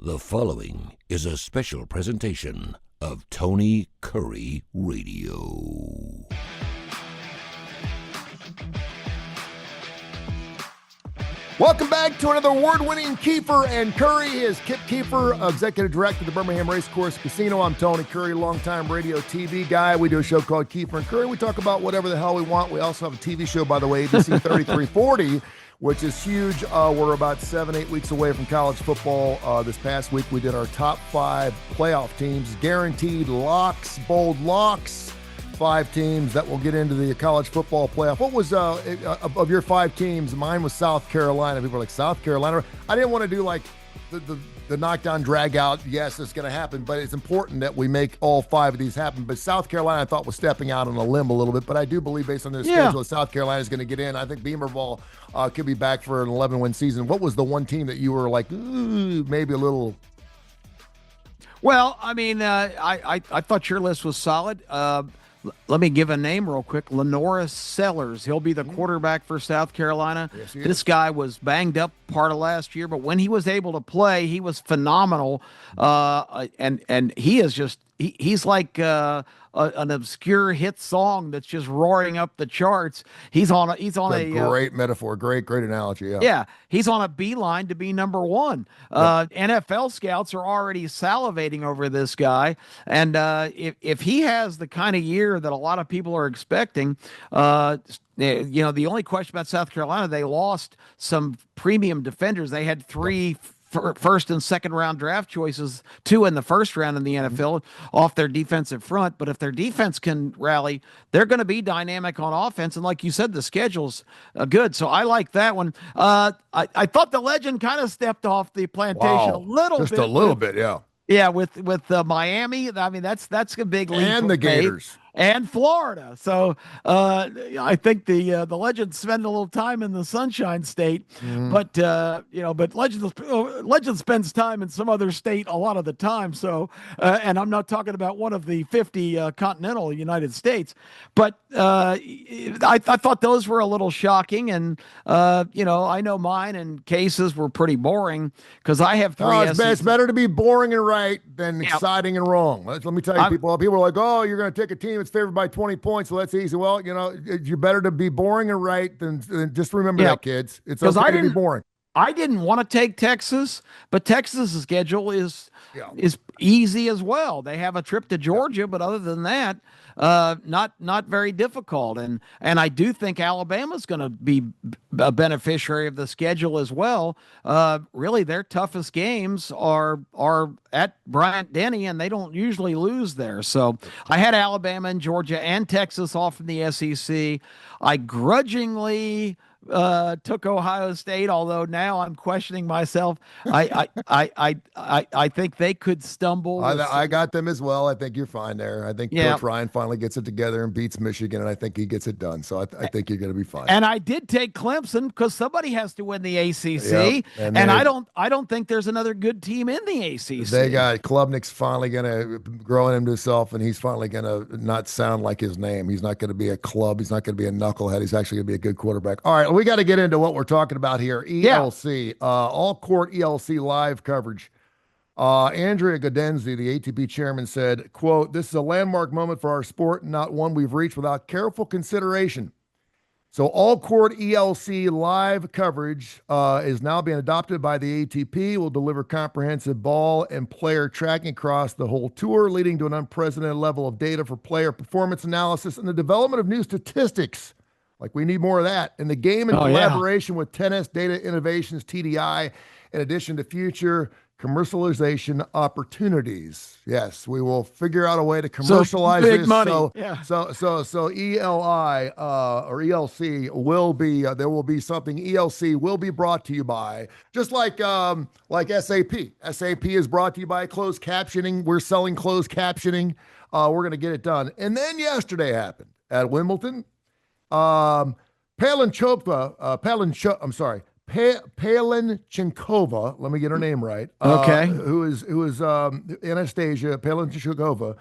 The following is a special presentation of Tony Kurre Radio. Welcome back to another award-winning Keefer and Kurre. He is Kip Keefer, Executive Director of the Birmingham Racecourse Casino. I'm Tony Kurre, longtime radio TV guy. We do a show called Keefer and Kurre. We talk about whatever the hell we want. We also have a TV show, by the way, ABC 3340, which is huge. We're about 7-8 weeks away from college football. This past week, we did our top 5 playoff teams, guaranteed locks, bold locks. 5 teams that will get into the college football playoff. What was, of your 5 teams, mine was South Carolina. People were like, South Carolina? I didn't want to do like the knockdown, drag out. Yes, it's going to happen, but it's important that we make all 5 of these happen. But South Carolina, I thought, was stepping out on a limb a little bit, but I do believe based on their schedule that South Carolina is going to get in. I think Beamer Ball could be back for an 11-win season. What was the one team that you were like, maybe a little... Well, I mean, I thought your list was solid. Let me give a name real quick. Lenora Sellers. He'll be the quarterback for South Carolina. Yes, this guy was banged up part of last year, but when he was able to play, he was phenomenal. And he is just he's like an obscure hit song that's just roaring up the charts. He's on a great metaphor, great analogy. Yeah, he's on a beeline to be number 1. NFL scouts are already salivating over this guy, and if he has the kind of year that a lot of people are expecting, the only question about South Carolina, they lost some premium defenders. They had 3 first and second round draft choices, 2 in the first round in the NFL off their defensive front. But if their defense can rally, they're going to be dynamic on offense. And like you said, the schedule's good. So I like that one. I thought the legend kind of stepped off the plantation a little bit. Just a little bit, yeah. Yeah, with Miami. I mean, that's a big leap. And the Gators. And Florida. So I think the Legends spend a little time in the Sunshine State, but Legend spends time in some other state a lot of the time. So and I'm not talking about one of the 50 continental United States, but I thought those were a little shocking. And I know mine and cases were pretty boring because I have 3. It's better to be boring and right than exciting and wrong. Let me tell you, people are like, oh, you're going to take a team that's favored by 20 points, so that's easy. Well, you're better to be boring and right than just remember that, kids. It's okay to be boring. I didn't want to take Texas, but Texas' schedule is easy as well. They have a trip to Georgia, but other than that, not very difficult. And I do think Alabama's going to be a beneficiary of the schedule as well. Really, their toughest games are at Bryant-Denny, and they don't usually lose there. So I had Alabama and Georgia and Texas off in the SEC. I grudgingly took Ohio State, although now I'm questioning myself. I think they could stumble. I got them as well. I think you're fine there. I think Coach Ryan finally gets it together and beats Michigan, and I think he gets it done. So I think you're going to be fine. And I did take Clemson because somebody has to win the ACC, and I don't think there's another good team in the ACC. They got Klubnik's finally going to grow into himself, and he's finally going to not sound like his name. He's not going to be a club. He's not going to be a knucklehead. He's actually going to be a good quarterback. All right, we got to get into what we're talking about here. ELC, all court ELC live coverage. Andrea Gadenzi, the ATP chairman, said, quote, "This is a landmark moment for our sport and not one we've reached without careful consideration." So all court ELC live coverage is now being adopted by the ATP, will deliver comprehensive ball and player tracking across the whole tour, leading to an unprecedented level of data for player performance analysis and the development of new statistics. Like, we need more of that in the game in collaboration with Tennis Data Innovations, TDI, in addition to future commercialization opportunities. Yes, we will figure out a way to commercialize big this. Money. So ELI or ELC will be there will be something. ELC will be brought to you by, just like SAP. SAP is brought to you by closed captioning. We're selling closed captioning. We're going to get it done. And then yesterday happened at Wimbledon. Palinchenkova, let me get her name right. Who is Anastasia Palinchenkova,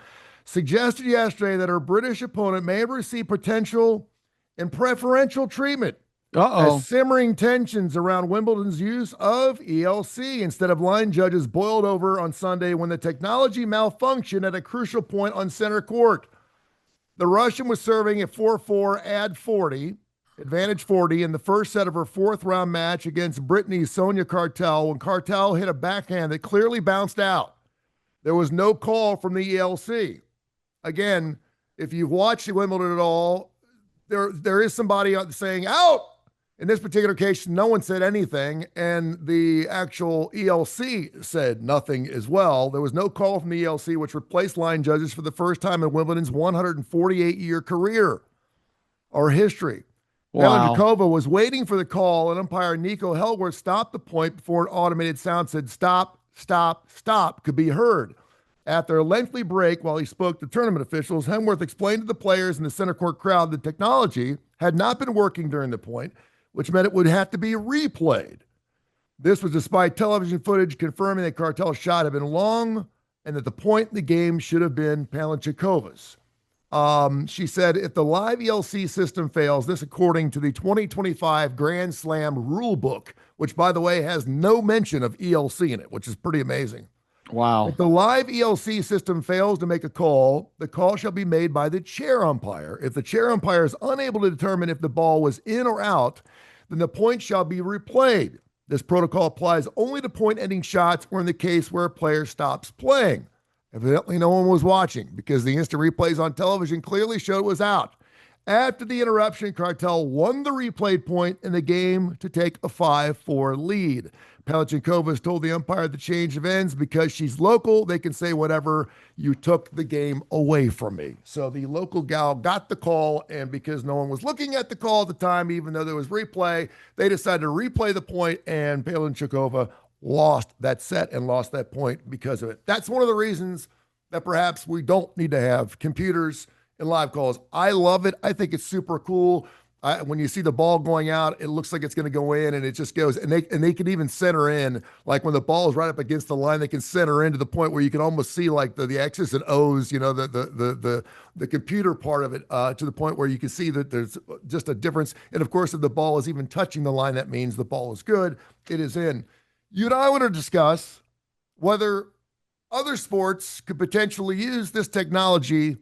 suggested yesterday that her British opponent may have received potential and preferential treatment as Uh-oh. simmering tensions around Wimbledon's use of ELC instead of line judges boiled over on Sunday when the technology malfunctioned at a crucial point on center court. The Russian was serving at 4-4, add 40, advantage 40 in the first set of her fourth round match against Brittany's Sonia Cartel when Cartel hit a backhand that clearly bounced out. There was no call from the ELC. Again, if you've watched Wimbledon at all, there is somebody saying out. In this particular case, no one said anything, and the actual ELC said nothing as well. There was no call from the ELC, which replaced line judges for the first time in Wimbledon's 148-year career or history. Wow. Pelinchikova was waiting for the call, and umpire Nico Hellworth stopped the point before an automated sound said stop, stop, stop could be heard. After a lengthy break while he spoke to tournament officials, Hemworth explained to the players in the center court crowd that technology had not been working during the point, which meant it would have to be replayed. This was despite television footage confirming that Cartel's shot had been long and that the point in the game should have been Pelinchikova's. She said, if the live ELC system fails, this according to the 2025 Grand Slam rule book, which, by the way, has no mention of ELC in it, which is pretty amazing. Wow. If the live ELC system fails to make a call, the call shall be made by the chair umpire. If the chair umpire is unable to determine if the ball was in or out, then the point shall be replayed. This protocol applies only to point-ending shots or in the case where a player stops playing. Evidently, no one was watching because the instant replays on television clearly showed it was out. After the interruption, Cartel won the replayed point in the game to take a 5-4 lead. Pelinchikova has told the umpire the change of ends because she's local. They can say whatever. You took the game away from me. So the local gal got the call, and because no one was looking at the call at the time, even though there was replay, they decided to replay the point, and Pelinchikova lost that set and lost that point because of it. That's one of the reasons that perhaps we don't need to have computers in live calls. I love it. I think it's super cool. When you see the ball going out, it looks like it's going to go in, and it just goes. And they can even center in, like when the ball is right up against the line, they can center in to the point where you can almost see like the X's and O's, the computer part of it, to the point where you can see that there's just a difference. And of course, if the ball is even touching the line, that means the ball is good. It is in. You and I want to discuss whether other sports could potentially use this technology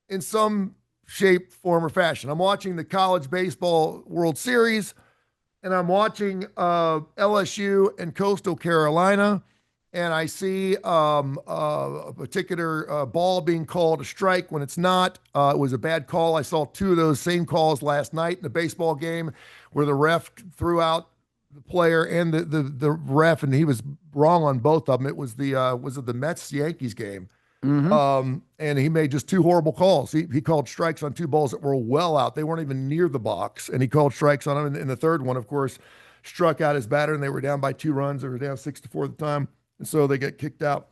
in some shape, form, or fashion. I'm watching the College Baseball World Series, and I'm watching LSU and Coastal Carolina, and I see a particular ball being called a strike when it's not. It was a bad call. I saw two of those same calls last night in the baseball game where the ref threw out the player and the ref, and he was wrong on both of them. It was the Mets-Yankees game. Mm-hmm. And he made just two horrible calls. He called strikes on two balls that were well out. They weren't even near the box, and he called strikes on them. And the third one, of course, struck out his batter, and they were down by 2 runs. They were down 6-4 at the time, and so they get kicked out.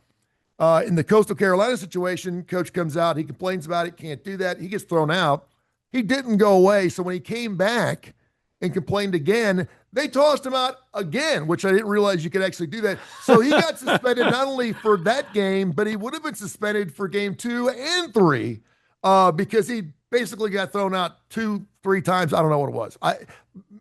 In the Coastal Carolina situation, coach comes out. He complains about it, can't do that. He gets thrown out. He didn't go away, so when he came back and complained again, they tossed him out again, which I didn't realize you could actually do that. So he got suspended not only for that game, but he would have been suspended for game 2 and 3 because he basically got thrown out 2-3 times. I don't know what it was.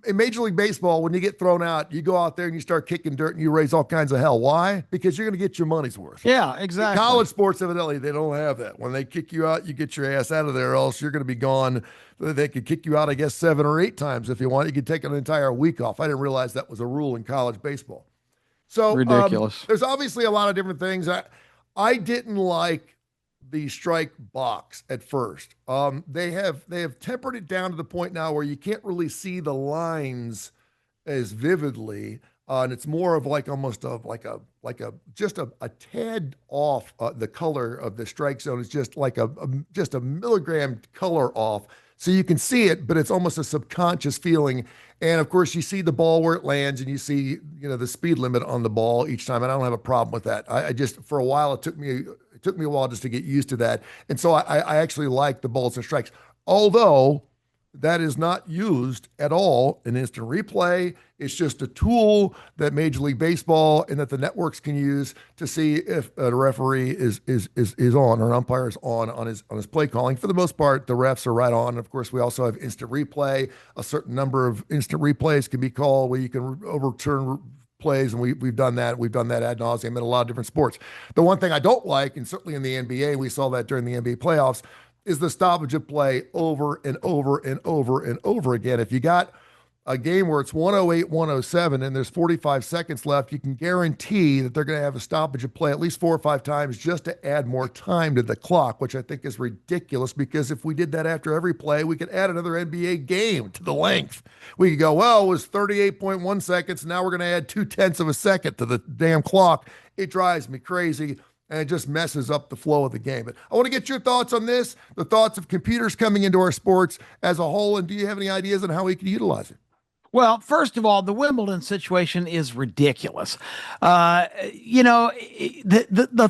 In Major League Baseball, when you get thrown out, you go out there and you start kicking dirt and you raise all kinds of hell. Why? Because you're going to get your money's worth. Yeah, exactly. In college sports, evidently, they don't have that. When they kick you out, you get your ass out of there, or else you're going to be gone. They could kick you out, I guess, 7 or 8 times if you want. You could take an entire week off. I didn't realize that was a rule in college baseball. So ridiculous. There's obviously a lot of different things. I didn't like the strike box at first. They have tempered it down to the point now where you can't really see the lines as vividly, and it's more of like almost of like a tad off. The color of the strike zone is just like just a milligram color off, so you can see it, but it's almost a subconscious feeling. And of course, you see the ball where it lands, and you see the speed limit on the ball each time. And I don't have a problem with that. I just, for a while, it took me a while just to get used to that. And so I actually like the balls and strikes. Although that is not used at all in instant replay. It's just a tool that Major League Baseball and that the networks can use to see if a referee is on, or an umpire is on his play calling. For the most part, the refs are right on. Of course, we also have instant replay. A certain number of instant replays can be called where you can overturn plays, and we've done that. We've done that ad nauseum in a lot of different sports. The one thing I don't like, and certainly in the NBA, we saw that during the NBA playoffs, is the stoppage of play over and over and over and over again. If you got a game where it's 108, 107, and there's 45 seconds left, you can guarantee that they're going to have a stoppage of play at least 4 or 5 times just to add more time to the clock, which I think is ridiculous, because if we did that after every play, we could add another NBA game to the length. We could go, well, it was 38.1 seconds. Now we're going to add 0.2 of a second to the damn clock. It drives me crazy, and it just messes up the flow of the game. But I want to get your thoughts on this, the thoughts of computers coming into our sports as a whole, and do you have any ideas on how we can utilize it? Well, first of all, the Wimbledon situation is ridiculous. The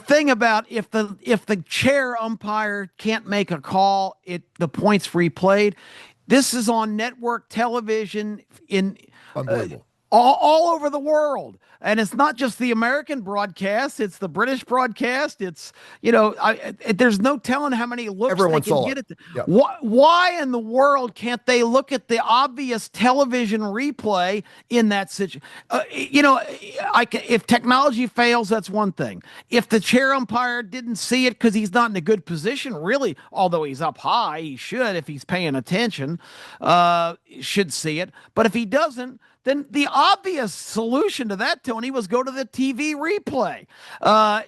thing about if the chair umpire can't make a call, the points replayed. This is on network television in Unbelievable. All over the world. And it's not just the American broadcast, it's the British broadcast. It's, there's no telling how many looks Everyone they can saw get it. at. Yep. Why in the world can't they look at the obvious television replay in that situation? If technology fails, that's one thing. If the chair umpire didn't see it because he's not in a good position, really, although he's up high, he should, if he's paying attention, should see it. But if he doesn't, then the obvious solution to that, Tony, was go to the TV replay. That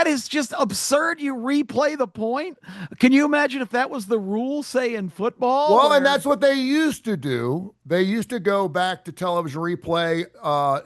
is just absurd. You replay the point. Can you imagine if that was the rule, say, in football? Well, and that's what they used to do. They used to go back to television replay,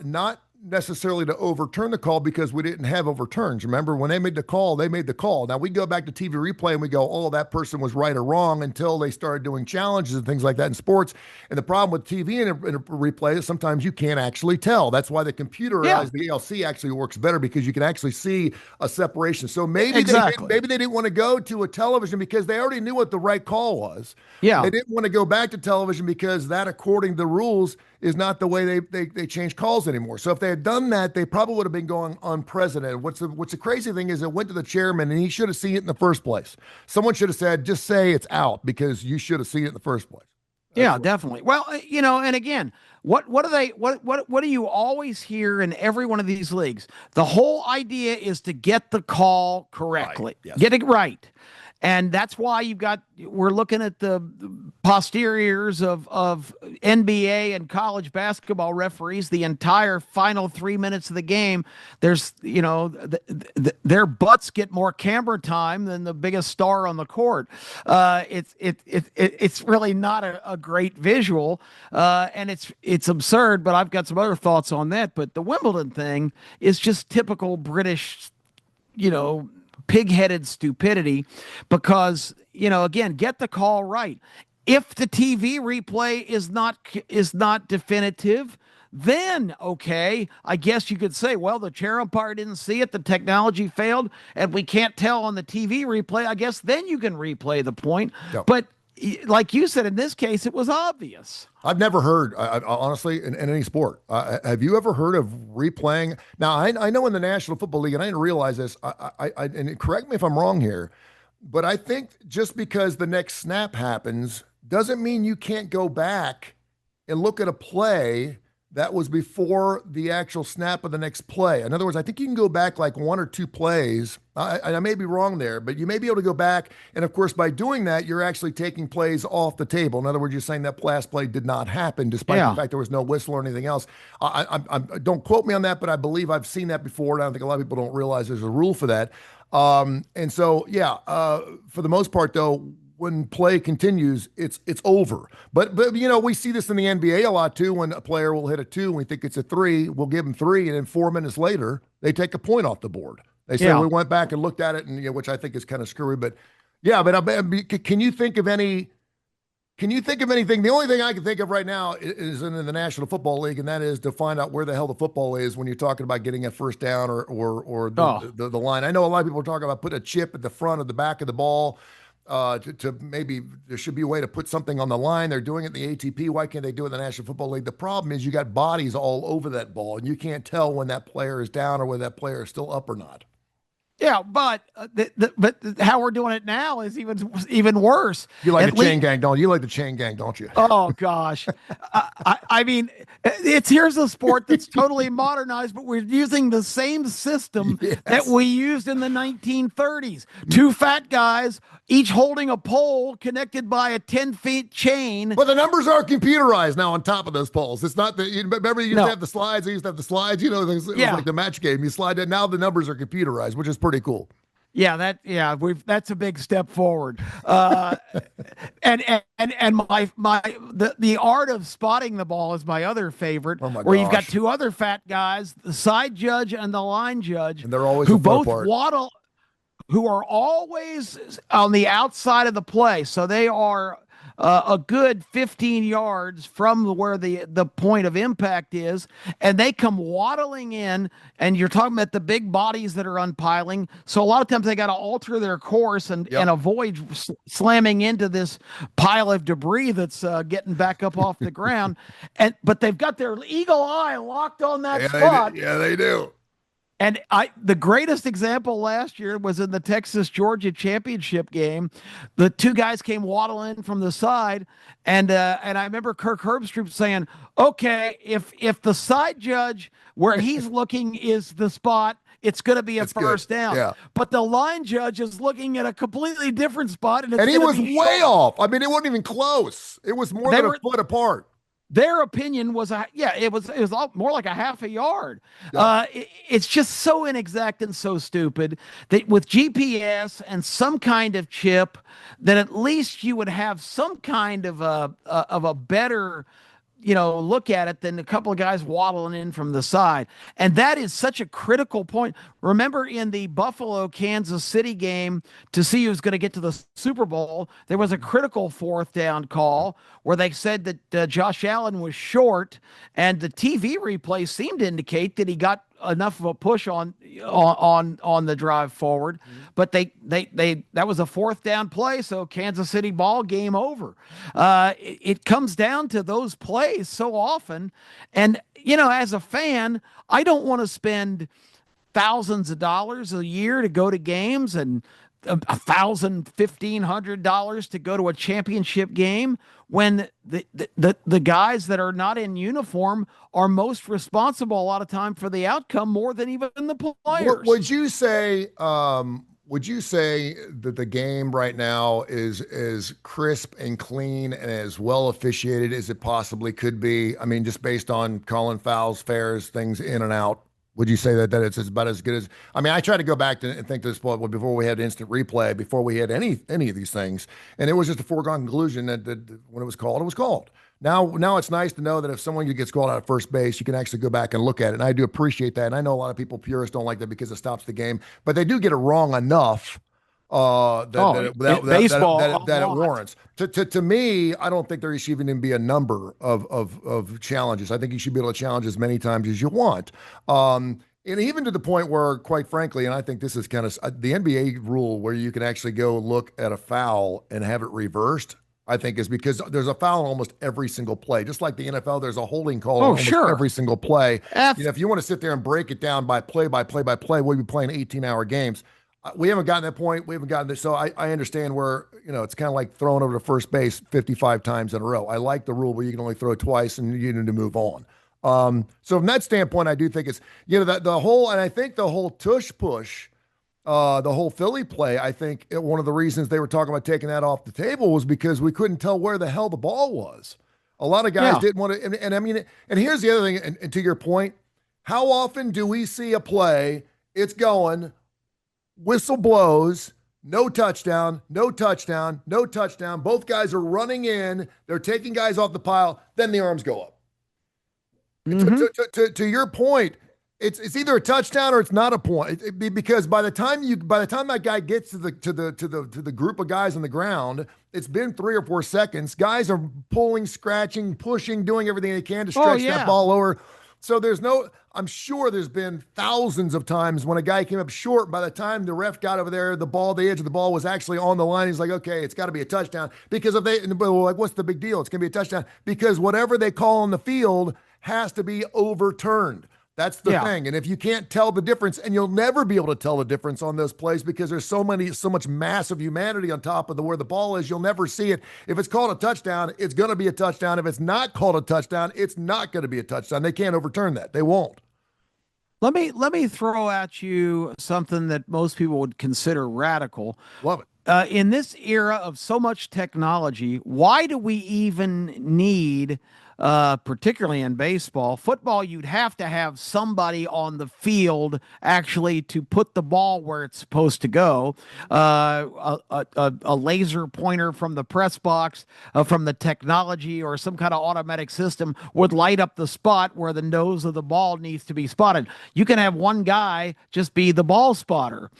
not necessarily to overturn the call, because we didn't have overturns. Remember, when they made the call, they made the call. Now we go back to TV replay and we go, oh, that person was right or wrong, until they started doing challenges and things like that in sports. And the problem with TV and a replay is sometimes you can't actually tell. That's why the computerized, the ALC actually works better, because you can actually see a separation. So maybe they didn't want to go to a television because they already knew what the right call was. Yeah. They didn't want to go back to television because that, according to the rules, is not the way they change calls anymore. So if they had done that, they probably would have been going unprecedented. What's the crazy thing is it went to the chairman, and he should have seen it in the first place. Someone should have said, just say it's out, because you should have seen it in the first place. Definitely. Well, and again, what do you always hear in every one of these leagues? The whole idea is to get the call correctly, right. Yes. Get it right. And that's why we're looking at the posteriors of NBA and college basketball referees the entire final 3 minutes of the game. There's, their butts get more camera time than the biggest star on the court. It's really not a great visual, and it's absurd. But I've got some other thoughts on that. But the Wimbledon thing is just typical British, pig-headed stupidity, because, again, get the call right. If the TV replay is not definitive, then okay, I guess you could say, well, the chair umpire didn't see it, the technology failed, and we can't tell on the TV replay. I guess then you can replay the point. Yep. But like you said, in this case, it was obvious. I've never heard, honestly, in any sport. Have you ever heard of replaying? Now, I know in the National Football League, and I didn't realize this, and correct me if I'm wrong here, but I think just because the next snap happens doesn't mean you can't go back and look at a play that was before the actual snap of the next play. In other words, I think you can go back like 1 or 2 plays. I may be wrong there, but you may be able to go back. And of course, by doing that, you're actually taking plays off the table. In other words, you're saying that last play did not happen, despite the fact there was no whistle or anything else. I don't quote me on that, but I believe I've seen that before. And I don't think a lot of people don't realize there's a rule for that. And so, for the most part, though, when play continues, it's over. But we see this in the NBA a lot too. When a player will hit a 2 and we think it's a 3, we'll give them 3, and then 4 minutes later they take a point off the board. They say we went back and looked at it, and which I think is kind of screwy. But can you think of any? Can you think of anything? The only thing I can think of right now is in the National Football League, and that is to find out where the hell the football is when you're talking about getting a first down or the line. I know a lot of people are talking about putting a chip at the front or the back of the ball. to maybe there should be a way to put something on the line. They're doing it in the ATP. Why can't they do it in the National Football League? The problem is you got bodies all over that ball, and you can't tell when that player is down or whether that player is still up or not. Yeah, but how we're doing it now is even worse. You like the chain gang, don't you? You like the chain gang, don't you? Oh gosh, I mean, here's a sport that's totally modernized, but we're using the same system that we used in the 1930s. Two fat guys, each holding a pole connected by a 10-foot chain. But the numbers are computerized now on top of those poles. It's not that. Remember, you used to have the slides. They used to have the slides. It was like the match game. You slide it. Now the numbers are computerized, which is pretty cool. Yeah, that's a big step forward. And the art of spotting the ball is my other favorite. Oh my where gosh. you've got two other fat guys, the side judge and the line judge, and they're always who both waddle, who are always on the outside of the play, so they are a good 15 yards from where the point of impact is, and they come waddling in, and you're talking about the big bodies that are unpiling. So a lot of times they got to alter their course and avoid slamming into this pile of debris that's getting back up off the ground. But they've got their eagle eye locked on that spot. They do. And the greatest example last year was in the Texas-Georgia championship game. The two guys came waddling from the side, and I remember Kirk Herbstreit saying, "Okay, if the side judge where he's looking is the spot, it's going to be a first down. Yeah. But the line judge is looking at a completely different spot, and he was way off. I mean, it wasn't even close. It was more than a foot apart." Their opinion was, it was more like a half a yard. Yeah. It's just so inexact and so stupid that with GPS and some kind of chip, that at least you would have some kind of a better, look at it than a couple of guys waddling in from the side. And that is such a critical point. Remember in the Buffalo, Kansas City game, to see who's going to get to the Super Bowl, there was a critical fourth down call where they said that Josh Allen was short, and the TV replay seemed to indicate that he got enough of a push on the drive forward, but they that was a fourth down play, so Kansas City ball, game over. It comes down to those plays so often, and as a fan, I don't want to spend thousands of dollars a year to go to games and $1,500 to go to a championship game when the guys that are not in uniform are most responsible a lot of time for the outcome more than even the players. Would you say that the game right now is as crisp and clean and as well officiated as it possibly could be? I mean, just based on calling fouls, fairs, things in and out. Would you say that it's about as good as? I mean, I try to go back and think to this point before we had instant replay, before we had any of these things, and it was just a foregone conclusion that when it was called, it was called. Now it's nice to know that if someone gets called out at first base, you can actually go back and look at it, and I do appreciate that. And I know a lot of people, purists, don't like that because it stops the game, but they do get it wrong enough that it warrants. To me, I don't think there should even be a number of challenges. I think you should be able to challenge as many times as you want. And even to the point where, quite frankly, and I think this is kind of the NBA rule where you can actually go look at a foul and have it reversed, I think is because there's a foul in almost every single play. Just like the NFL, there's a holding call on almost every single play. If you want to sit there and break it down by play, we'll be playing 18-hour games. We haven't gotten that point. We haven't gotten this. So I understand where, it's kind of like throwing over to first base 55 times in a row. I like the rule where you can only throw twice and you need to move on. So from that standpoint, I do think it's, that the whole, and I think the whole tush push, the whole Philly play, I think one of the reasons they were talking about taking that off the table was because we couldn't tell where the hell the ball was. A lot of guys didn't want to, and I mean, and here's the other thing, and to your point, how often do we see a play, it's going, whistle blows, no touchdown, no touchdown, no touchdown. Both guys are running in. They're taking guys off the pile. Then the arms go up. Mm-hmm. To your point, it's either a touchdown or it's not a point. Because by the time that guy gets to the group of guys on the ground, it's been 3 or 4 seconds. Guys are pulling, scratching, pushing, doing everything they can to stretch that ball over. So there's no, I'm sure there's been thousands of times when a guy came up short. By the time the ref got over there, the edge of the ball was actually on the line. He's like, okay, it's got to be a touchdown. Because if they, like, what's the big deal? It's going to be a touchdown. Because whatever they call on the field has to be overturned. That's the thing. And if you can't tell the difference, and you'll never be able to tell the difference on those plays because there's so much massive humanity on top of where the ball is, you'll never see it. If it's called a touchdown, it's going to be a touchdown. If it's not called a touchdown, it's not going to be a touchdown. They can't overturn that. They won't. Let me throw at you something that most people would consider radical. Love it. In this era of so much technology, why do we even need, particularly in baseball, football, you'd have to have somebody on the field actually to put the ball where it's supposed to go. A laser pointer from the press box, from the technology or some kind of automatic system would light up the spot where the nose of the ball needs to be spotted. You can have one guy just be the ball spotter,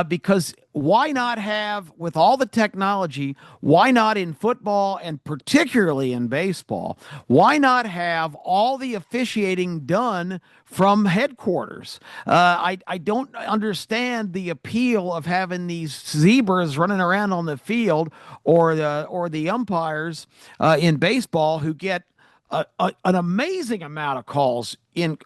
because why not have, with all the technology, why not in football and particularly in baseball, why not have all the officiating done from headquarters? I don't understand the appeal of having these zebras running around on the field, or the umpires in baseball who get an amazing amount of calls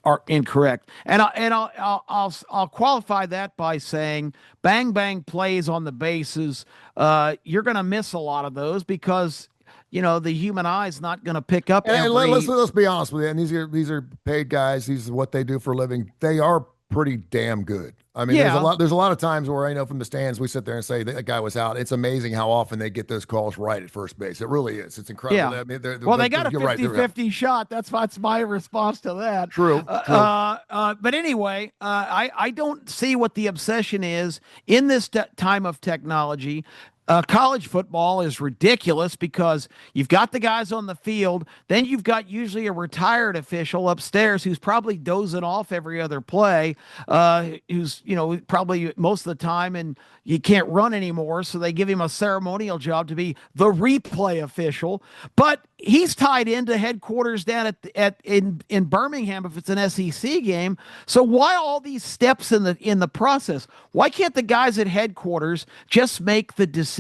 are incorrect. And I'll qualify that by saying bang bang plays on the bases. You're going to miss a lot of those because the human eye is not going to pick up. And let's be honest with you. And these are paid guys. These is what they do for a living. They are pretty damn good. I mean, there's a lot of times where I know from the stands we sit there and say that guy was out. It's amazing how often they get those calls right at first base. It really is. It's incredible. Yeah. I mean, they got a 50-50 shot. That's my response to that. True. But anyway, I don't see what the obsession is in this time of technology. College football is ridiculous because you've got the guys on the field, then you've got usually a retired official upstairs who's probably dozing off every other play, who's probably most of the time, and he can't run anymore, so they give him a ceremonial job to be the replay official. But he's tied into headquarters down in Birmingham if it's an SEC game. So why all these steps in the process? Why can't the guys at headquarters just make the decisions?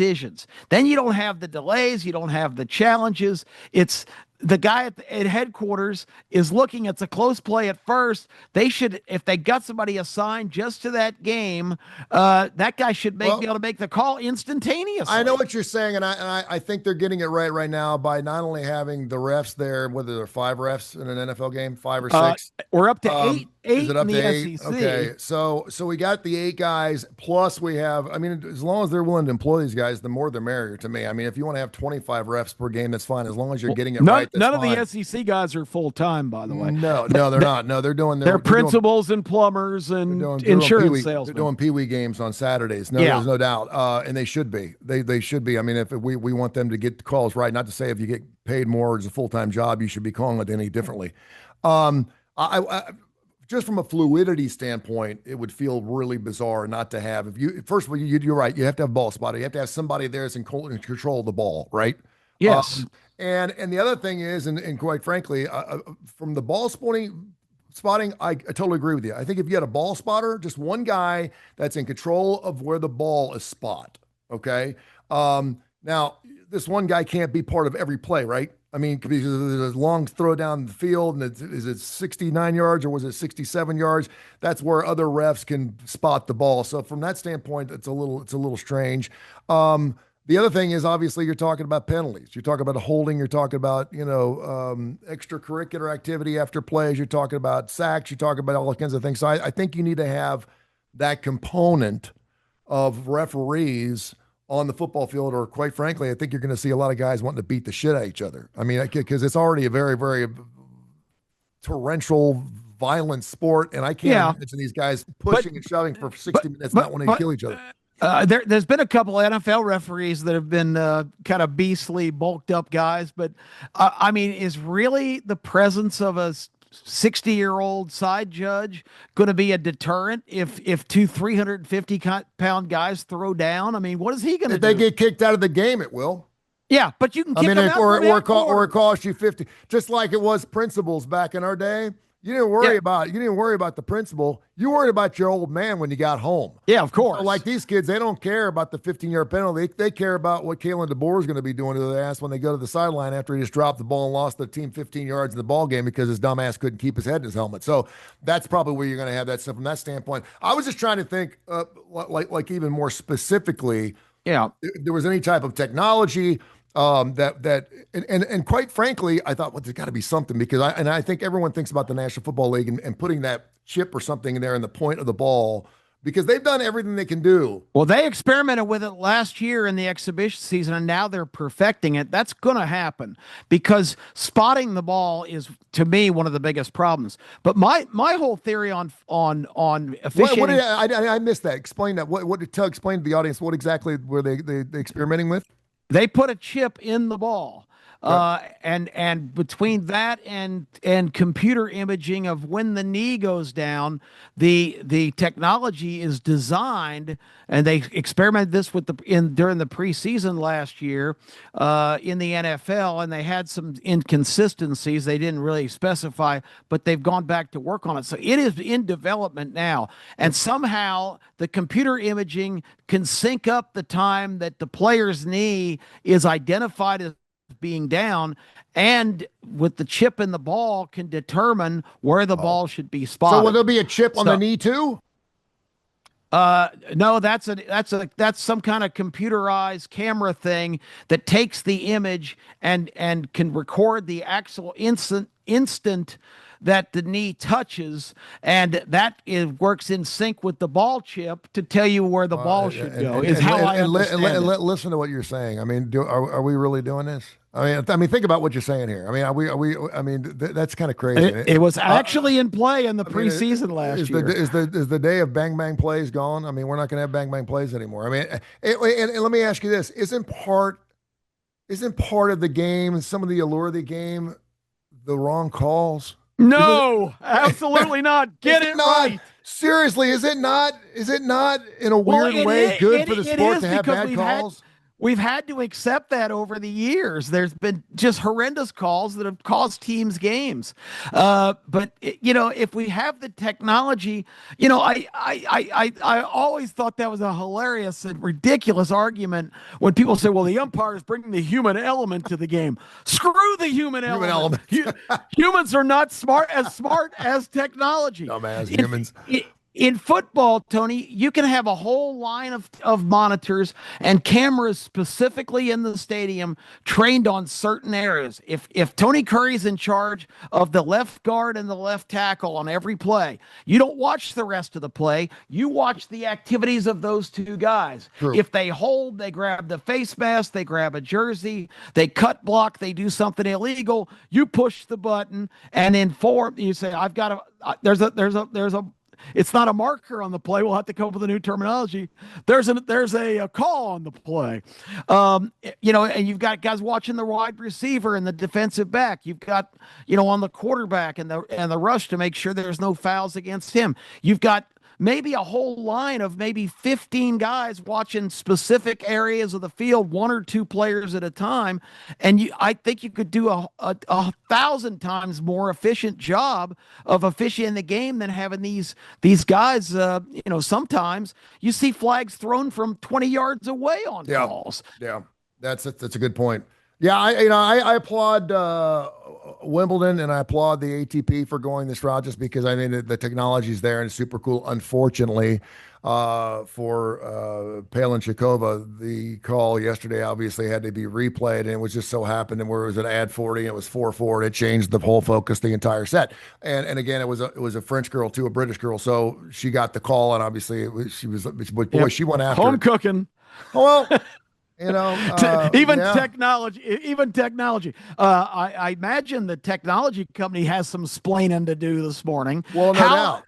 Then you don't have the delays, you don't have the challenges. It's the guy at headquarters is looking. It's a close play at first. They should, if they got somebody assigned just to that game, that guy should be able to make the call instantaneously. I know what you're saying, and I think they're getting it right now by not only having the refs there, whether there are 5 refs in an NFL game, 5 or 6. We're up to 8. Is it up in to the 8? SEC. Okay, so we got the 8 guys, plus we have, I mean, as long as they're willing to employ these guys, the more the merrier to me. I mean, if you want to have 25 refs per game, that's fine, as long as you're getting it right. None of the SEC guys are full-time, by the way. No, they're not. No, they're principals and plumbers and insurance salesmen. They're doing Pee Wee games on Saturdays. No, there's no doubt. And they should be. They should be. I mean, if we want them to get the calls right, not to say if you get paid more as a full-time job, you should be calling it any differently. Just from a fluidity standpoint, it would feel really bizarre not to have. First of all, you're right. You have to have ball spotter. You have to have somebody there that's in control of the ball, right? Yes. And the other thing is, and quite frankly, from the ball spotting, I totally agree with you. I think if you had a ball spotter, just one guy that's in control of where the ball is spot, okay? Now, this one guy can't be part of every play, right? I mean, because there's a long throw down the field, and is it 69 yards or was it 67 yards? That's where other refs can spot the ball. So from that standpoint, it's a little strange. The other thing is, obviously, you're talking about penalties. You're talking about holding. You're talking about, extracurricular activity after plays. You're talking about sacks. You're talking about all kinds of things. So I think you need to have that component of referees on the football field, or quite frankly, I think you're going to see a lot of guys wanting to beat the shit out of each other. I mean, because it's already a very, very torrential, violent sport, and I can't imagine these guys pushing and shoving for 60 minutes, not wanting to kill each other. There's been a couple of NFL referees that have been kind of beastly, bulked up guys, but I mean, is really the presence of a 60-year-old side judge going to be a deterrent if 2 350-pound guys throw down? I mean, what is he going to do? If they get kicked out of the game, it will. Yeah, but you can kick them out or it costs you 50, just like it was principals back in our day. You didn't worry about the principal. You worried about your old man when you got home. Yeah, of course. So like these kids, they don't care about the 15-yard penalty. They care about what Kalen DeBoer is going to be doing to their ass when they go to the sideline after he just dropped the ball and lost the team 15 yards in the ball game because his dumb ass couldn't keep his head in his helmet. So that's probably where you're going to have that stuff from that standpoint. I was just trying to think, like even more specifically, Yeah. if there was any type of technology and quite frankly, I thought, well, there's got to be something because I think everyone thinks about the National Football League and putting that chip or something in there in the point of the ball because they've done everything they can do. Well, they experimented with it last year in the exhibition season, and now they're perfecting it. That's going to happen because spotting the ball is, to me, one of the biggest problems. But my whole theory on officiating. I missed that. Explain that. Explain to the audience what exactly were they experimenting with? They put a chip in the ball. And between that and computer imaging of when the knee goes down, the technology is designed, and they experimented this during the preseason last year in the NFL, and they had some inconsistencies. They didn't really specify, but they've gone back to work on it. So it is in development now, and somehow the computer imaging can sync up the time that the player's knee is identified as being down, and with the chip in the ball can determine where the ball should be spotted. So will there be a chip on the knee too? No, that's some kind of computerized camera thing that takes the image and can record the actual instant that the knee touches, and that works in sync with the ball chip to tell you where the ball should go. Listen to what you're saying. I mean, are we really doing this? I mean, think about what you're saying here. I mean, are we? I mean, that's kind of crazy. It was actually in play in the preseason last year. Is the day of bang bang plays gone? I mean, we're not going to have bang bang plays anymore. I mean, and let me ask you this: isn't part of the game, some of the allure of the game, the wrong calls? No, absolutely not. Get it right. Seriously, is it not in a weird way good for the sport to have bad calls? We've had to accept that over the years. There's been just horrendous calls that have cost teams games. But if we have the technology, I always thought that was a hilarious and ridiculous argument when people say, well, the umpire is bringing the human element to the game. Screw the human element. Humans are not smart as technology. Dumbass humans. In football, Tony, you can have a whole line of monitors and cameras specifically in the stadium trained on certain areas. If Tony Curry's in charge of the left guard and the left tackle on every play, you don't watch the rest of the play. You watch the activities of those two guys. True. If they hold, they grab the face mask, they grab a jersey, they cut block, they do something illegal, you push the button and inform. You say, I've got a it's not a marker on the play. We'll have to come up with a new terminology. There's a call on the play. And you've got guys watching the wide receiver and the defensive back. You've got, on the quarterback and the rush to make sure there's no fouls against him. You've got maybe a whole line of maybe 15 guys watching specific areas of the field, one or two players at a time. And I think you could do a 1,000 times more efficient job of officiating the game than having these guys. Sometimes you see flags thrown from 20 yards away on calls. Yeah, that's a good point. Yeah, I applaud Wimbledon and I applaud the ATP for going this route just because I mean the technology's there and it's super cool. Unfortunately, for Palin Shakova, the call yesterday obviously had to be replayed, and it was just so happened and where it was an ad 40 and it was 4-4. It changed the whole focus, the entire set. And again, it was a French girl too, a British girl, so she got the call, and obviously she went after home cooking. Well. Even technology. I imagine the technology company has some splaining to do this morning. Well, no doubt.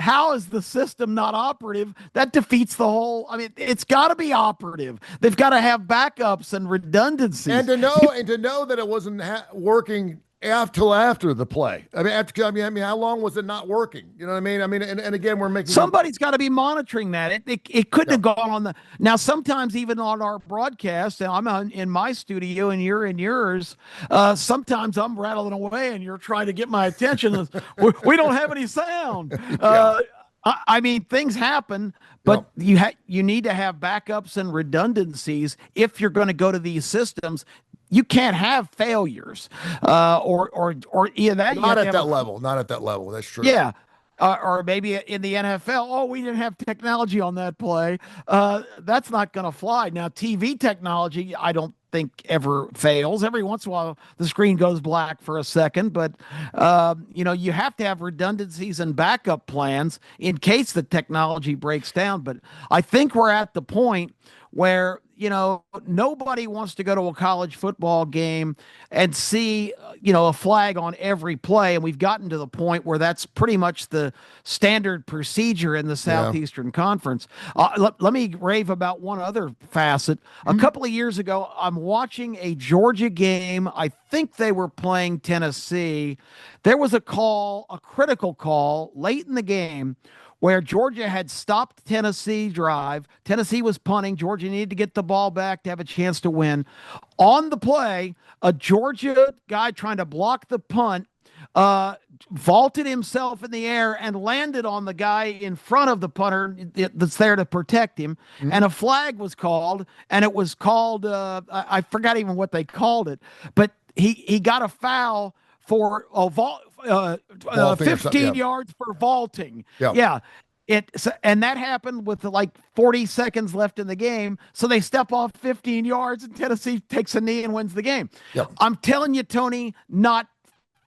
How is the system not operative? That defeats the whole. I mean, it's got to be operative. They've got to have backups and redundancies. And to know that it wasn't working after the play. I mean, how long was it not working? You know what I mean? I mean, and again, we're making Somebody's got to be monitoring that. It couldn't Yeah. have gone on the. Now, sometimes even on our broadcast, and in my studio and you're in yours. Sometimes I'm rattling away and you're trying to get my attention. We don't have any sound. I mean, things happen, but you need to have backups and redundancies if you're going to go to these systems. You can't have failures, or either that. Not at that level. Not at that level. That's true. Yeah. Or maybe in the NFL, oh, we didn't have technology on that play. That's not going to fly. Now, TV technology, I don't think ever fails. Every once in a while, the screen goes black for a second, but you have to have redundancies and backup plans in case the technology breaks down. But I think we're at the point where nobody wants to go to a college football game and see a flag on every play, and we've gotten to the point where that's pretty much the standard procedure in the Southeastern Conference. Let me rave about one other facet. A couple of years ago, I'm watching a Georgia game. I think they were playing Tennessee. There was a critical call late in the game where Georgia had stopped Tennessee drive. Tennessee was punting. Georgia needed to get the ball back to have a chance to win. On the play, a Georgia guy trying to block the punt vaulted himself in the air and landed on the guy in front of the punter that's there to protect him. And a flag was called, and it was called, I forgot even what they called it, but he got a foul for a 15 yards for vaulting. Yeah. And that happened with like 40 seconds left in the game. So they step off 15 yards and Tennessee takes a knee and wins the game. I'm telling you, Tony, not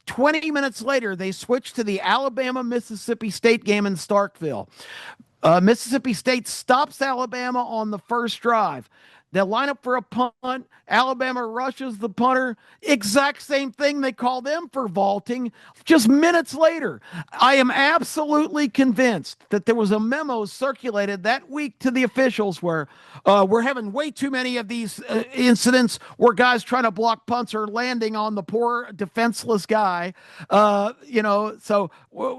20 minutes later, they switched to the Alabama-Mississippi State game in Starkville. Mississippi State stops Alabama on the first drive. They'll line up for a punt. Alabama rushes the punter. Exact same thing. They call them for vaulting just minutes later. I am absolutely convinced that there was a memo circulated that week to the officials where we're having way too many of these incidents where guys trying to block punts are landing on the poor defenseless guy. So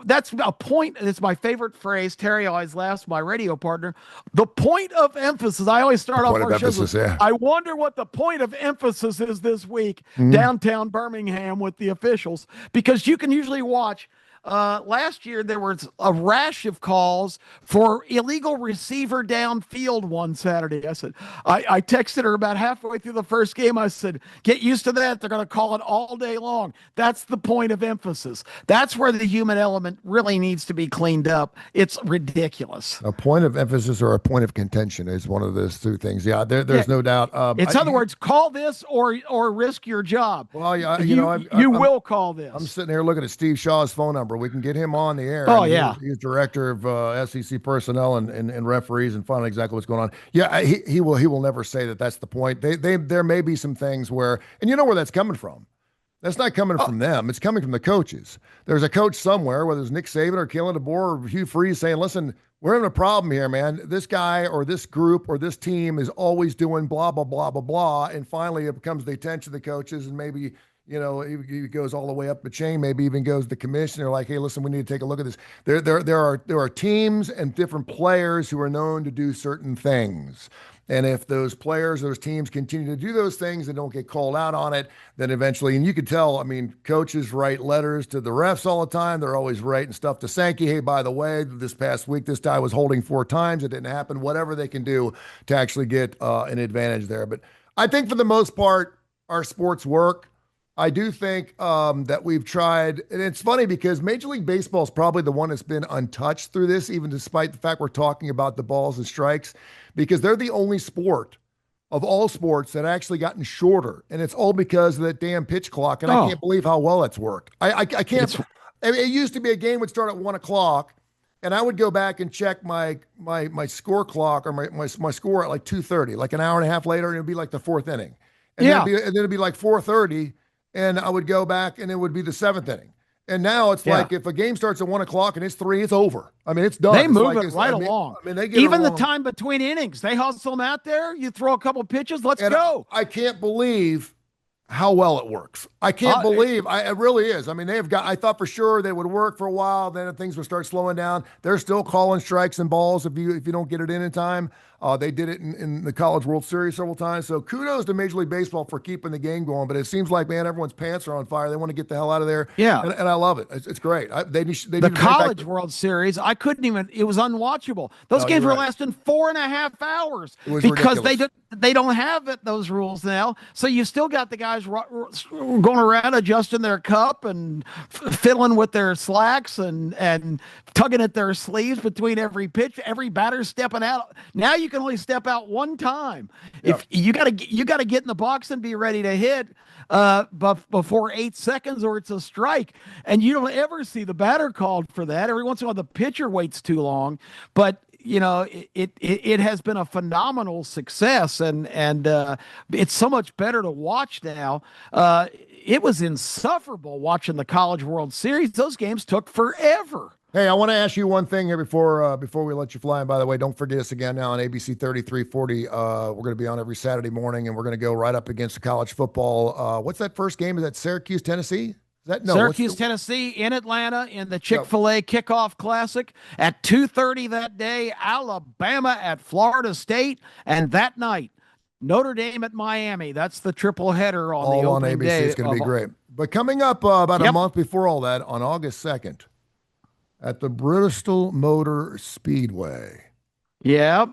that's a point. It's my favorite phrase. Terry always laughs, my radio partner. The point of emphasis. I always start off our shows. I wonder what the point of emphasis is this week downtown Birmingham with the officials, because you can usually watch. Last year, there was a rash of calls for illegal receiver downfield one Saturday. I said, I texted her about halfway through the first game. I said, get used to that. They're going to call it all day long. That's the point of emphasis. That's where the human element really needs to be cleaned up. It's ridiculous. A point of emphasis or a point of contention is one of those two things. Yeah, there's no doubt. It's other words, call this or risk your job. Well, yeah, you will call this. I'm sitting here looking at Steve Shaw's phone number. We can get him on the air. Oh, yeah. He's director of SEC personnel and referees and find out exactly what's going on. Yeah, he will never say that that's the point. There may be some things where, and you know where that's coming from. That's not coming from them. It's coming from the coaches. There's a coach somewhere, whether it's Nick Saban or Kalen DeBoer or Hugh Freeze, saying, listen, we're having a problem here, man. This guy or this group or this team is always doing blah, blah, blah, blah, blah. And finally it becomes the attention of the coaches, and maybe he goes all the way up the chain, maybe even goes to the commissioner, like, hey, listen, we need to take a look at this. There are teams and different players who are known to do certain things. And if those players, those teams continue to do those things and don't get called out on it, then eventually, and you could tell, I mean, coaches write letters to the refs all the time. They're always writing stuff to Sankey. Hey, by the way, this past week, this guy was holding 4 times. It didn't happen. Whatever they can do to actually get an advantage there. But I think for the most part, our sports work. I do think that we've tried, and it's funny because Major League Baseball is probably the one that's been untouched through this, even despite the fact we're talking about the balls and strikes, because they're the only sport of all sports that actually gotten shorter, and it's all because of that damn pitch clock, and I can't believe how well that's worked. I can't. I mean, it used to be a game would start at 1 o'clock, and I would go back and check my score clock or my score at like 2:30, like an hour and a half later, and it'd be like the 4th inning, and then it'd be like 4:30. And I would go back, and it would be the 7th inning. And now it's like if a game starts at 1 o'clock and it's 3, it's over. I mean, it's done. They move it right along. I mean, they get even the time between innings, they hustle them out there. You throw a couple pitches, let's go. I can't believe how well it works. I can't believe it really is. I mean, I thought for sure they would work for a while, then things would start slowing down. They're still calling strikes and balls if you don't get it in time. They did it in the College World Series several times. So kudos to Major League Baseball for keeping the game going. But it seems like, man, everyone's pants are on fire. They want to get the hell out of there. Yeah. And I love it. It's great. They the College World Series, I couldn't even, it was unwatchable. Those games were lasting 4.5 hours because they don't have those rules now. So you still got the guys going around adjusting their cup and fiddling with their slacks and tugging at their sleeves between every pitch. Every batter stepping out. Now you can only step out one time. If you got to get in the box and be ready to hit before 8 seconds or it's a strike. And you don't ever see the batter called for that. Every once in a while the pitcher waits too long, but it has been a phenomenal success, and it's so much better to watch now. It was insufferable watching the College World Series. Those games took forever. Hey, I want to ask you one thing here before we let you fly. And by the way, don't forget us again now on ABC 3340. We're going to be on every Saturday morning, and we're going to go right up against the college football. What's that first game? Is that Syracuse, Tennessee? Syracuse, Tennessee in Atlanta in the Chick-fil-A Kickoff Classic at 2:30 that day. Alabama at Florida State, and that night Notre Dame at Miami. That's the triple header on the opening ABC. Day. It's going to be great. But coming up about a month before all that, on August 2nd, at the Bristol Motor Speedway. Yep.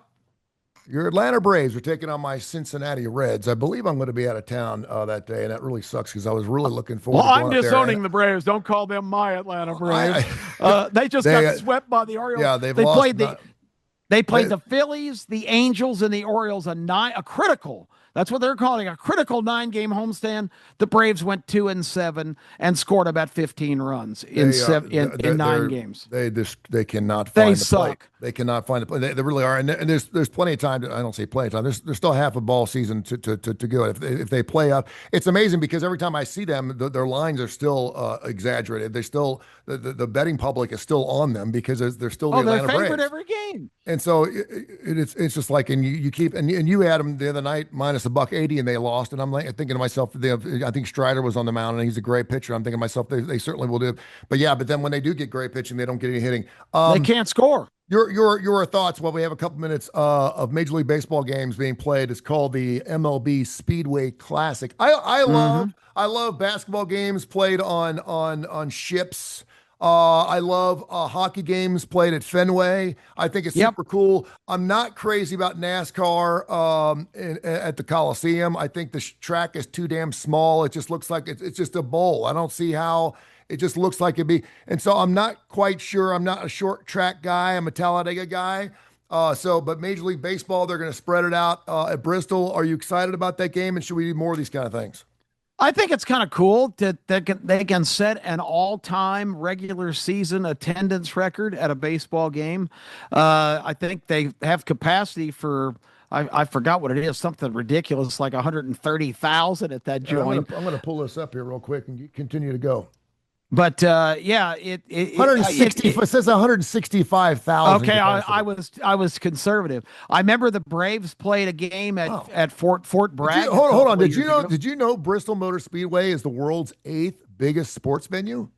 Your Atlanta Braves are taking on my Cincinnati Reds. I believe I'm going to be out of town that day, and that really sucks because I was really looking forward to going I'm disowning the Braves. Don't call them my Atlanta Braves. They just got swept by the Orioles. Yeah, they played the Phillies, the Angels, and the Orioles a critical. That's what they're calling a critical 9-game homestand. The Braves went 2-7 and scored about 15 runs in 9 games. They cannot find the play. Suck. They cannot find the play. They really are. And there's plenty of time. I don't say plenty of time. There's still half a ball season to go. If they play up, it's amazing because every time I see them, their lines are still exaggerated. They're still the betting public is still on them because they're still the Atlanta Braves. They're favored every game. And so it's just like, and you keep and you had them the other night minus $180 and they lost. And I'm like thinking to myself, I think Strider was on the mound and he's a great pitcher. I'm thinking to myself, they certainly will do. But then when they do get great pitching, they don't get any hitting. They can't score. Your thoughts? Well, we have a couple minutes of Major League Baseball games being played. It's called the MLB Speedway Classic. I love basketball games played on ships. I love hockey games played at Fenway. I think it's super cool. I'm not crazy about NASCAR at the Coliseum. I think the track is too damn small. It just looks like it's just a bowl. I don't see how. It just looks like it'd be. And so I'm not quite sure. I'm not a short track guy. I'm a Talladega guy. But Major League Baseball, they're going to spread it out at Bristol. Are you excited about that game? And should we do more of these kind of things? I think it's kind of cool that they can set an all-time regular season attendance record at a baseball game. I think they have capacity for, I forgot what it is, something ridiculous like 130,000 at that joint. I'm going to pull this up here real quick and continue to go. But it 160. It says 165,000. Okay, I was conservative. I remember the Braves played a game at Fort Bragg. Hold on. Did you know Bristol Motor Speedway is the world's 8th biggest sports venue?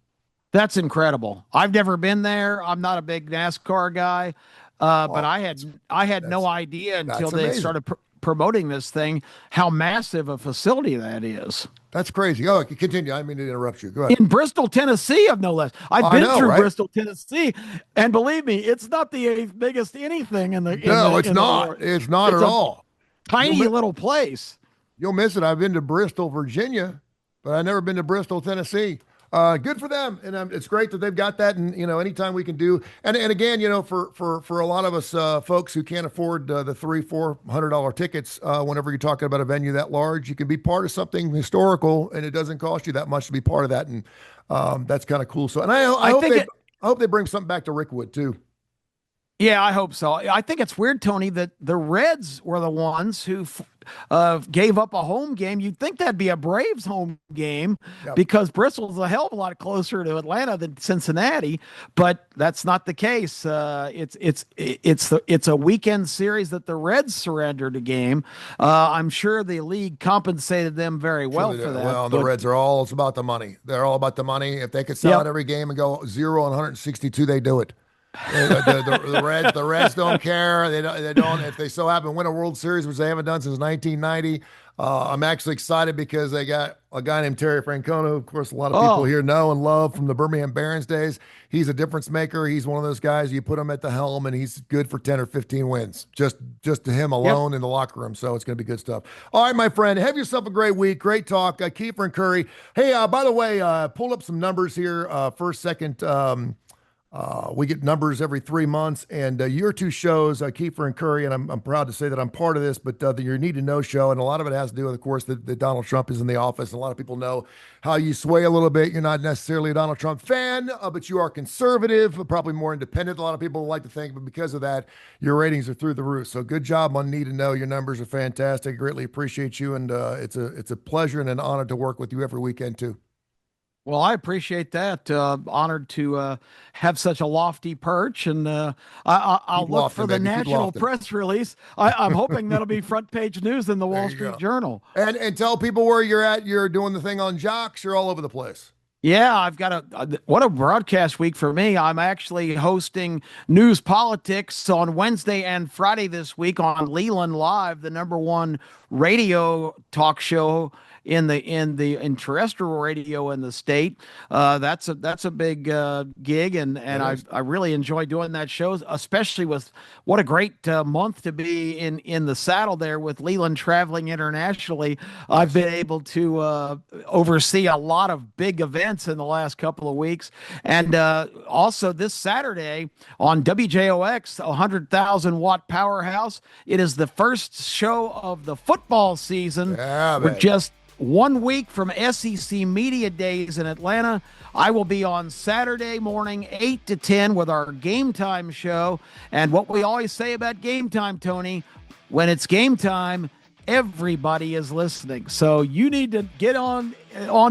That's incredible. I've never been there. I'm not a big NASCAR guy, but I had no idea until they started promoting this thing how massive a facility that is. That's crazy. Oh, continue. I didn't mean to interrupt you. Go ahead. In Bristol, Tennessee, no less. I've been through Bristol, Tennessee, and believe me, it's not the 8th biggest anything in the. It's not. It's not at all. Tiny little place. You'll miss it. I've been to Bristol, Virginia, but I've never been to Bristol, Tennessee. Good for them, and it's great that they've got that. And anytime we can do, and again, for a lot of us folks who can't afford the $300-400 tickets, whenever you're talking about a venue that large, you can be part of something historical, and it doesn't cost you that much to be part of that, and that's kind of cool. So, and I hope they bring something back to Rickwood too. Yeah, I hope so. I think it's weird, Tony, that the Reds were the ones who gave up a home game. You'd think that'd be a Braves home game Yep. because Bristol's a hell of a lot closer to Atlanta than Cincinnati, but that's not the case. It's a weekend series that the Reds surrendered a game. I'm sure the league compensated them very well Sure they for do. that. Well, the Reds are all, it's about the money. They're all about the money. If they could sell Yep. out every game and go 0-162, they do it. The Reds don't care. They don't. If they so happen to win a World Series, which they haven't done since 1990, I'm actually excited because they got a guy named Terry Francona, who, of course, a lot of people here know and love from the Birmingham Barons days. He's a difference maker. He's one of those guys you put him at the helm, and he's good for 10 or 15 wins, just to him alone in the locker room. So it's going to be good stuff. All right, my friend, have yourself a great week. Great talk, Keefer and Kurre. Hey, by the way, pulled up some numbers here. First, second. We get numbers every 3 months, and your two shows, Keefer and Kurre, and I'm proud to say that I'm part of this, but your Need to Know show, and a lot of it has to do with, of course, that Donald Trump is in the office. And a lot of people know how you sway a little bit. You're not necessarily a Donald Trump fan, but you are conservative, probably more independent. A lot of people like to think, but because of that, your ratings are through the roof. So good job on Need to Know. Your numbers are fantastic. Greatly appreciate you, and it's a pleasure and an honor to work with you every weekend too. Well, I appreciate that. Honored to have such a lofty perch, and I'll look for the national press release. I'm hoping that'll be front page news in the Wall Street Journal. And tell people where you're at. You're doing the thing on Jocks. You're all over the place. Yeah, I've got what a broadcast week for me. I'm actually hosting News Politics on Wednesday and Friday this week on Leland Live, the #1 radio talk show in terrestrial radio in the state. That's a big gig, and I really enjoy doing that show, especially with what a great month to be in the saddle there with Leland traveling internationally. I've been able to oversee a lot of big events in the last couple of weeks, and also this Saturday on WJOX, 100,000-watt powerhouse. It is the first show of the football season. We're just 1 week from SEC Media Days in Atlanta. I will be on Saturday morning, 8 to 10 with our Game Time show. And what we always say about Game Time, Tony, when it's game time, everybody is listening. So you need to get on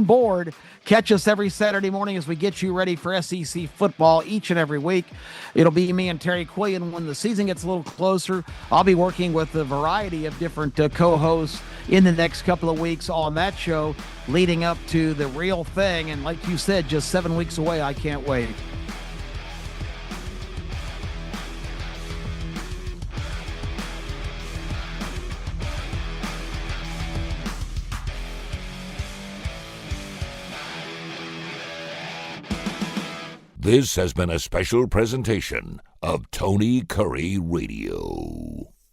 board. Catch us every Saturday morning as we get you ready for SEC football each and every week. It'll be me and Terry Quillian. When the season gets a little closer, I'll be working with a variety of different co-hosts in the next couple of weeks on that show, leading up to the real thing. And like you said, just 7 weeks away. I can't wait. This has been a special presentation of Tony Kurre Radio.